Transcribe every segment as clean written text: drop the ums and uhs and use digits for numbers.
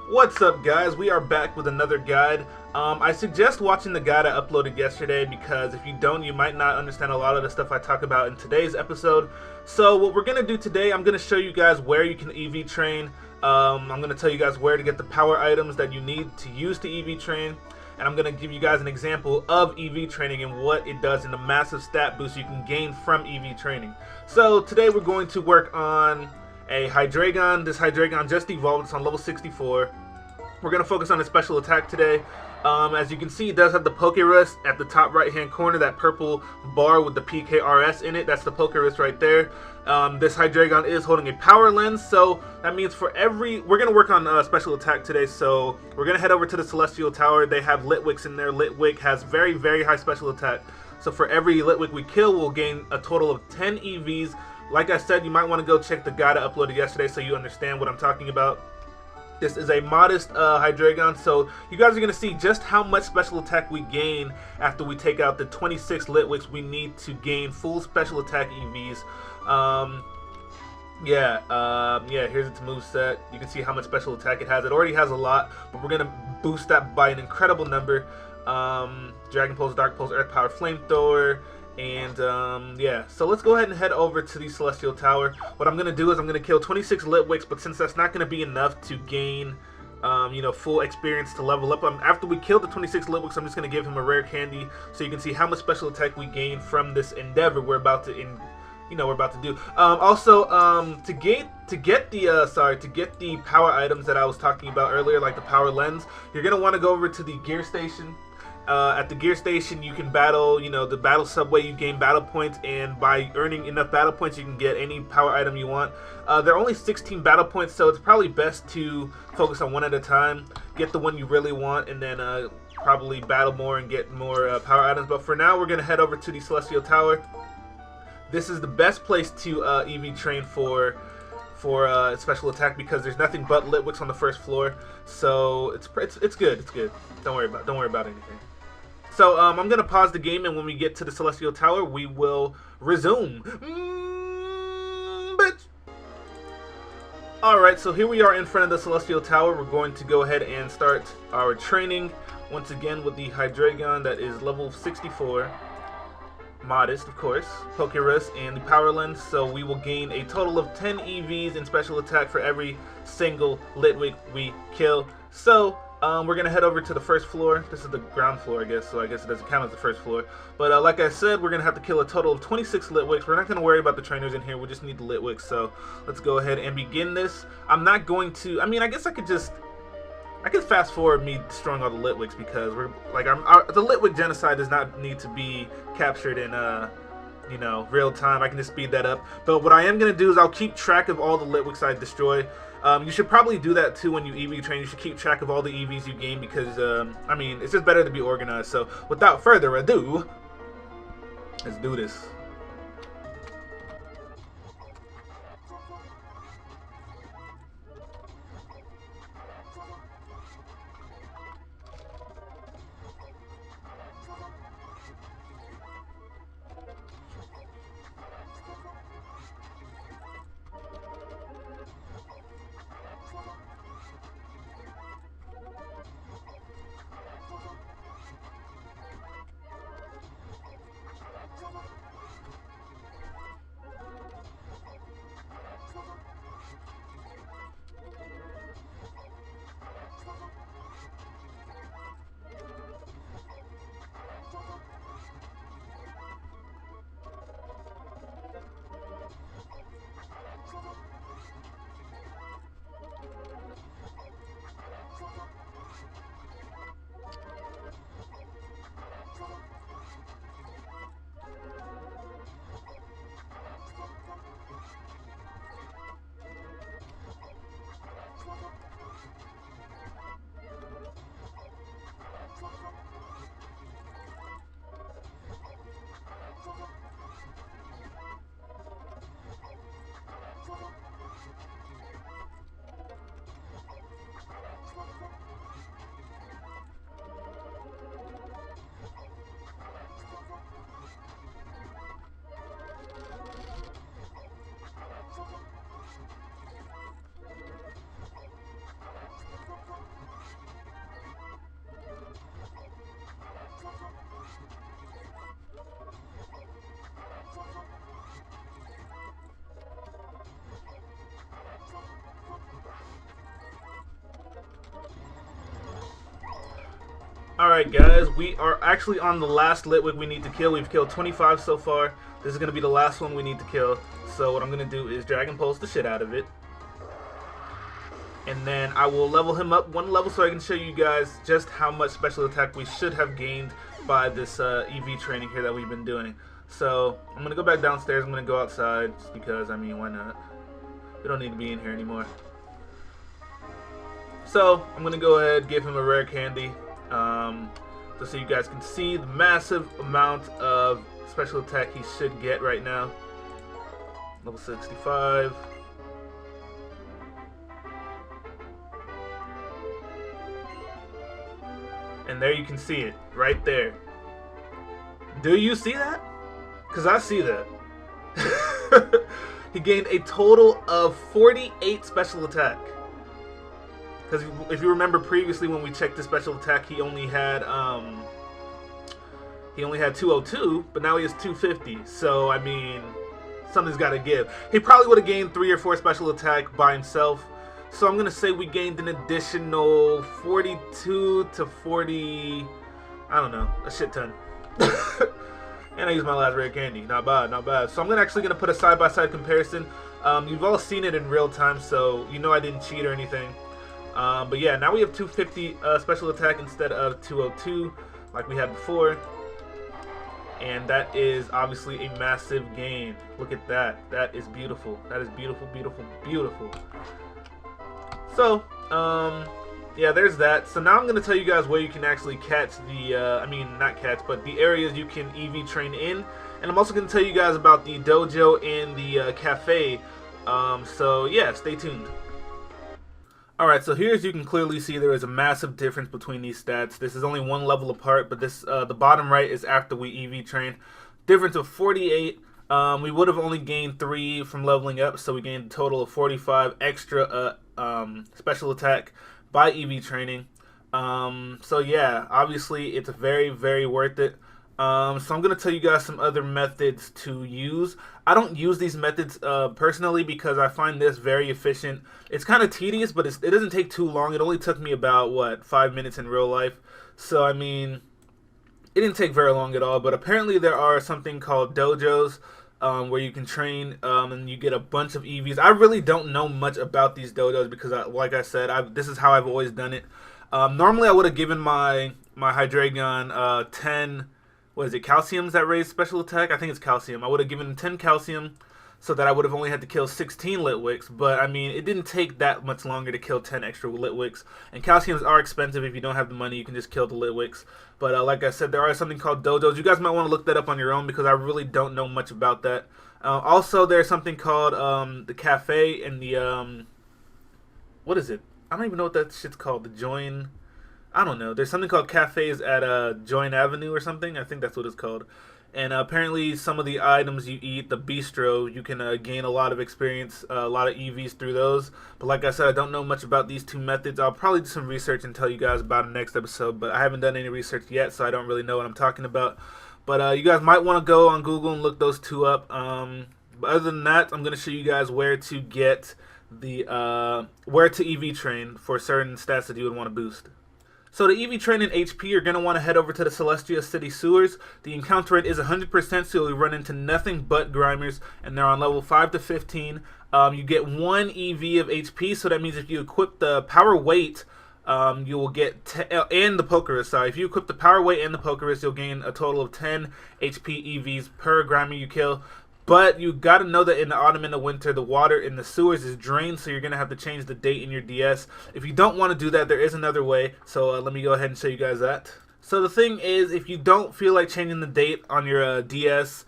What's up, guys? We are back with another guide. I suggest watching the guide I uploaded yesterday because if you don't, you might not understand a lot of the stuff I talk about in today's episode. So what we're going to do today, I'm going to show you guys where you can EV train. I'm going to tell you guys where to get the power items that you need to use to EV train. And I'm going to give you guys an example of EV training and what it does and the massive stat boost you can gain from EV training. So today we're going to work on a Hydreigon. This Hydreigon just evolved. It's on level 64. We're going to focus on his special attack today. As you can see, it does have the Pokerus at the top right hand corner, that purple bar with the PKRS in it. That's the Pokerus right there. This Hydreigon is holding a power lens, so that means for every... We're going to work on special attack today, so we're going to head over to the Celestial Tower. They have Litwicks in there. Litwick has very, very high special attack. So for every Litwick we kill, we'll gain a total of 10 EVs. Like I said, you might want to go check the guide I uploaded yesterday so you understand what I'm talking about. This is a modest Hydreigon, so you guys are going to see just how much special attack we gain after we take out the 26 Litwicks we need to gain full special attack EVs. Here's its moveset. You can see how much special attack it has. It already has a lot, but we're going to boost that by an incredible number. Dragon Pulse, Dark Pulse, Earth Power, Flamethrower. And so let's go ahead and head over to the Celestial Tower. What I'm going to do is I'm going to kill 26 Litwicks, but since that's not going to be enough to gain full experience to level up, after we kill the 26 Litwicks, I'm just going to give him a rare candy so you can see how much special attack we gain from this endeavor we're about to do. To get the power items that I was talking about earlier, like the power lens, you're going to want to go over to the gear station. At the gear station, you can battle, the battle subway. You gain battle points, and by earning enough battle points, you can get any power item you want. There are only 16 battle points, so it's probably best to focus on one at a time. Get the one you really want, and then probably battle more and get more power items. But for now, we're going to head over to the Celestial Tower. This is the best place to EV train for special attack because there's nothing but Litwicks on the first floor. So it's good. It's good. Don't worry about anything. So I'm gonna pause the game, and when we get to the Celestial Tower, we will resume. Bitch. All right, so here we are in front of the Celestial Tower. We're going to go ahead and start our training once again with the Hydreigon that is level 64. Modest, of course, Pokerus, and the Power Lens, so we will gain a total of 10 EVs in special attack for every single Litwick we kill. So, we're going to head over to the first floor. This is the ground floor, I guess, so I guess it doesn't count as the first floor. But like I said, we're going to have to kill a total of 26 Litwicks. We're not going to worry about the trainers in here. We just need the Litwicks, so let's go ahead and begin this. I'm not going to... I guess I could fast forward me destroying all the Litwicks because the Litwick genocide does not need to be captured in real time. I can just speed that up. But what I am gonna do is I'll keep track of all the Litwicks I destroy. You should probably do that too when you EV train. You should keep track of all the EVs you gain because it's just better to be organized. So without further ado, let's do this. Alright guys, we are actually on the last Litwick we need to kill. We've killed 25 so far. This is going to be the last one we need to kill. So what I'm going to do is Dragon Pulse the shit out of it. And then I will level him up one level so I can show you guys just how much special attack we should have gained by this EV training here that we've been doing. So I'm going to go back downstairs. I'm going to go outside just because, I mean, why not? We don't need to be in here anymore. So I'm going to go ahead and give him a rare candy. Just so you guys can see the massive amount of special attack he should get right now. Level 65. And there you can see it, right there. Do you see that? Because I see that. He gained a total of 48 special attack. Because if you remember previously when we checked the special attack, he only had 202, but now he has 250. So I mean, something's got to give. He probably would have gained 3 or 4 special attack by himself. So I'm gonna say we gained an additional 42 to 40. I don't know, a shit ton. And I used my last rare candy. Not bad, not bad. So I'm actually gonna put a side-by-side comparison. You've all seen it in real time, so you know I didn't cheat or anything. But yeah, now we have 250 special attack instead of 202 like we had before. And that is obviously a massive gain. Look at that. That is beautiful. That is beautiful, beautiful, beautiful. So, yeah, there's that. So now I'm going to tell you guys where you can actually catch the, I mean, not catch, but the areas you can EV train in. And I'm also going to tell you guys about the dojo and the cafe. So, yeah, stay tuned. Alright, so here as you can clearly see there is a massive difference between these stats. This is only one level apart, but this the bottom right is after we EV train. Difference of 48. We would have only gained 3 from leveling up, so we gained a total of 45 extra special attack by EV training. So yeah, obviously it's very, very worth it. So I'm going to tell you guys some other methods to use. I don't use these methods personally because I find this very efficient. It's kind of tedious, but it doesn't take too long. It only took me about, what, 5 minutes in real life. So, I mean, it didn't take very long at all. But apparently there are something called dojos where you can train and you get a bunch of EVs. I really don't know much about these dojos because, like I said, this is how I've always done it. Normally I would have given my Hydreigon 10... What is it, calciums that raise special attack? I think it's calcium. I would have given him 10 calcium so that I would have only had to kill 16 Litwicks. But, I mean, it didn't take that much longer to kill 10 extra Litwicks. And calciums are expensive. If you don't have the money, you can just kill the Litwicks. But, like I said, there are something called dojos. You guys might want to look that up on your own because I really don't know much about that. Also, there's something called the cafe and the... what is it? I don't even know what that shit's called. The join... I don't know. There's something called cafes at Join Avenue or something. I think that's what it's called. And apparently some of the items you eat, the bistro, you can gain a lot of experience, a lot of EVs through those. But like I said, I don't know much about these two methods. I'll probably do some research and tell you guys about it next episode. But I haven't done any research yet, so I don't really know what I'm talking about. But you guys might want to go on Google and look those two up. But other than that, I'm going to show you guys where to get the where to EV train for certain stats that you would want to boost. So to EV train in HP, you're going to want to head over to the Celestia City Sewers. The encounter rate is 100%, so you'll run into nothing but Grimers, and they're on level 5 to 15. You get 1 EV of HP, so that means if you equip the Power Weight, you will get, and the Pokerus, sorry. If you equip the Power Weight and the Pokerus, you'll gain a total of 10 HP EVs per Grimer you kill. But you got to know that in the autumn and the winter, the water in the sewers is drained, so you're going to have to change the date in your DS. If you don't want to do that, there is another way, so let me go ahead and show you guys that. So the thing is, if you don't feel like changing the date on your DS,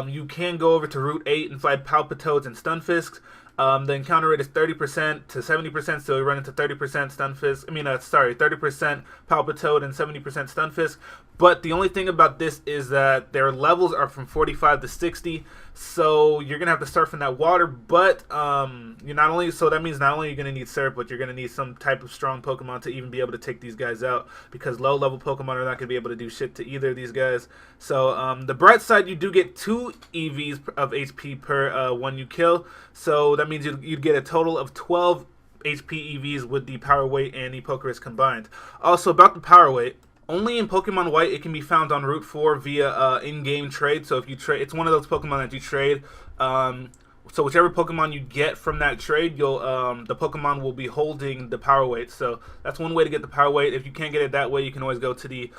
you can go over to Route 8 and fight Palpitoads and Stunfisks. The encounter rate is 30% to 70%, so you run into 30% Stunfisk. 30% Palpitoad and 70% Stunfisk. But the only thing about this is that their levels are from 45 to 60, so you're gonna have to surf in that water. But you're not only that means not only you're gonna need surf, but you're gonna need some type of strong Pokemon to even be able to take these guys out, because low level Pokemon are not gonna be able to do shit to either of these guys. So the bright side, you do get 2 EVs of HP per one you kill, so that means you'd get a total of 12 HP EVs with the Power Weight and the Pokerus combined. Also about the Power Weight, Only in Pokemon White it can be found on Route 4 via in-game trade. So if you trade, it's one of those Pokemon that you trade. So whichever Pokemon you get from that trade, you'll the Pokemon will be holding the power weight. So that's one way to get the power weight. If you can't get it that way, you can always go to the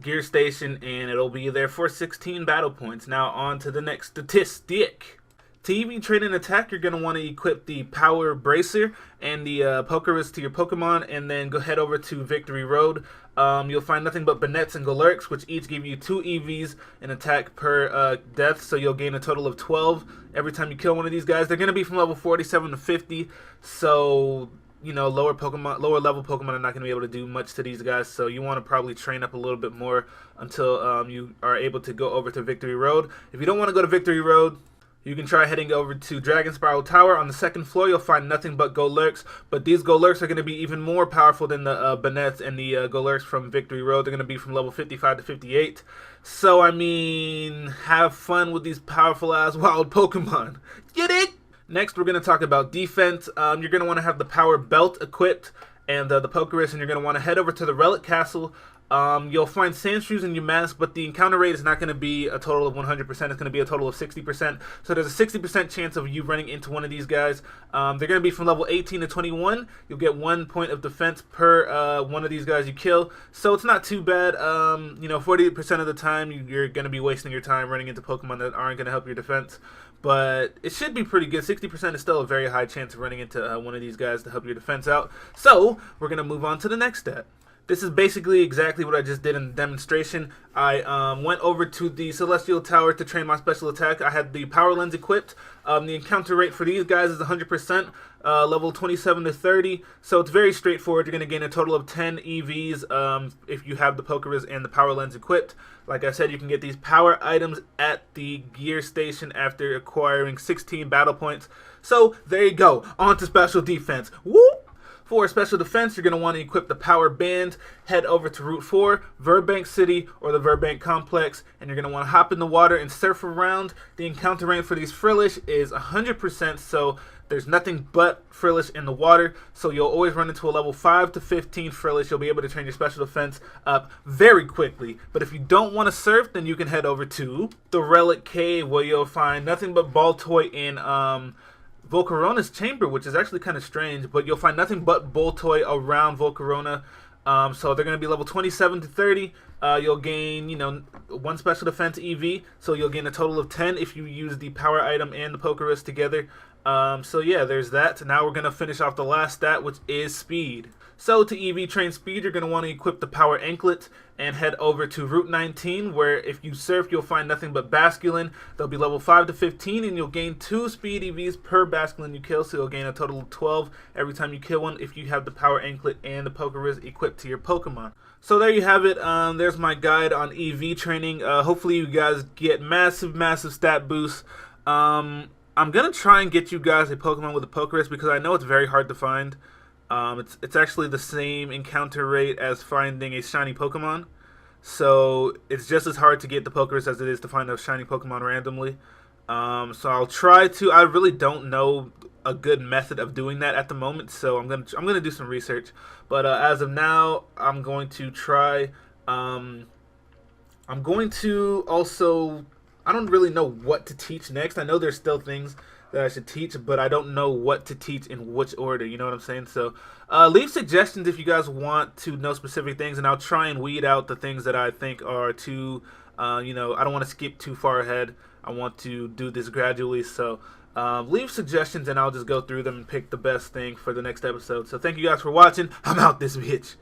gear station and it'll be there for 16 battle points. Now on to the next statistic. To even trade an attack, you're going to want to equip the Power Bracer and the Pokerus to your Pokemon, and then go head over to Victory Road. You'll find nothing but Bannettes and Golurks, which each give you 2 EVs in attack per death, so you'll gain a total of 12 every time you kill one of these guys. They're going to be from level 47 to 50, so you know, lower level Pokemon are not going to be able to do much to these guys, so you want to probably train up a little bit more until you are able to go over to Victory Road. If you don't want to go to Victory Road, you can try heading over to Dragon Spiral Tower. On the second floor, you'll find nothing but Golurks, but these Golurks are going to be even more powerful than the Bannettes and the Golurks from Victory Road. They're going to be from level 55 to 58. So, I mean, have fun with these powerful-ass wild Pokemon. Get it? Next, we're going to talk about defense. You're going to want to have the Power Belt equipped and the Pokerus, and you're going to want to head over to the Relic Castle. You'll find Sandshrews in your mask, but the encounter rate is not going to be a total of 100%. It's going to be a total of 60%. So there's a 60% chance of you running into one of these guys. They're going to be from level 18 to 21. You'll get 1 point of defense per one of these guys you kill. So it's not too bad. 40% of the time you're going to be wasting your time running into Pokemon that aren't going to help your defense. But it should be pretty good. 60% is still a very high chance of running into one of these guys to help your defense out. So we're going to move on to the next step. This is basically exactly what I just did in the demonstration. I went over to the Celestial Tower to train my special attack. I had the Power Lens equipped. The encounter rate for these guys is 100%, level 27 to 30. So it's very straightforward. You're going to gain a total of 10 EVs if you have the Pokerus and the Power Lens equipped. Like I said, you can get these power items at the gear station after acquiring 16 battle points. So there you go. On to special defense. Whoop! For special defense, you're going to want to equip the Power Band, head over to Route 4, Verbank City, or the Verbank Complex, and you're going to want to hop in the water and surf around. The encounter rate for these Frillish is 100%, so there's nothing but Frillish in the water, so you'll always run into a level 5 to 15 Frillish. You'll be able to train your special defense up very quickly. But if you don't want to surf, then you can head over to the Relic Cave, where you'll find nothing but Baltoy in Volcarona's chamber, which is actually kind of strange, but you'll find nothing but Boltoy around Volcarona. So they're going to be level 27 to 30. You'll gain, 1 special defense EV, so you'll gain a total of 10 if you use the power item and the Pokerus together. So yeah, there's that. Now we're going to finish off the last stat, which is speed. So to EV train speed, you're going to want to equip the Power Anklet and head over to Route 19, where if you surf, you'll find nothing but Basculin. They'll be level 5 to 15, and you'll gain 2 speed EVs per Basculin you kill, so you'll gain a total of 12 every time you kill one if you have the Power Anklet and the Pokerus equipped to your Pokemon. So there you have it. There's my guide on EV training. Hopefully you guys get massive stat boosts. I'm going to try and get you guys a Pokemon with a Pokerus because I know it's very hard to find. It's actually the same encounter rate as finding a shiny Pokemon. So it's just as hard to get the Pokerus as it is to find a shiny Pokemon randomly. So I'll try to. I really don't know a good method of doing that at the moment, so I'm gonna do some research. But as of now, I'm going to try. I'm going to also. I don't really know what to teach next. I know there's still things that I should teach, but I don't know what to teach in which order, you know what I'm saying? So leave suggestions if you guys want to know specific things, and I'll try and weed out the things that I think are too, I don't want to skip too far ahead. I want to do this gradually, so leave suggestions and I'll just go through them and pick the best thing for the next episode. So thank you guys for watching. I'm out this bitch.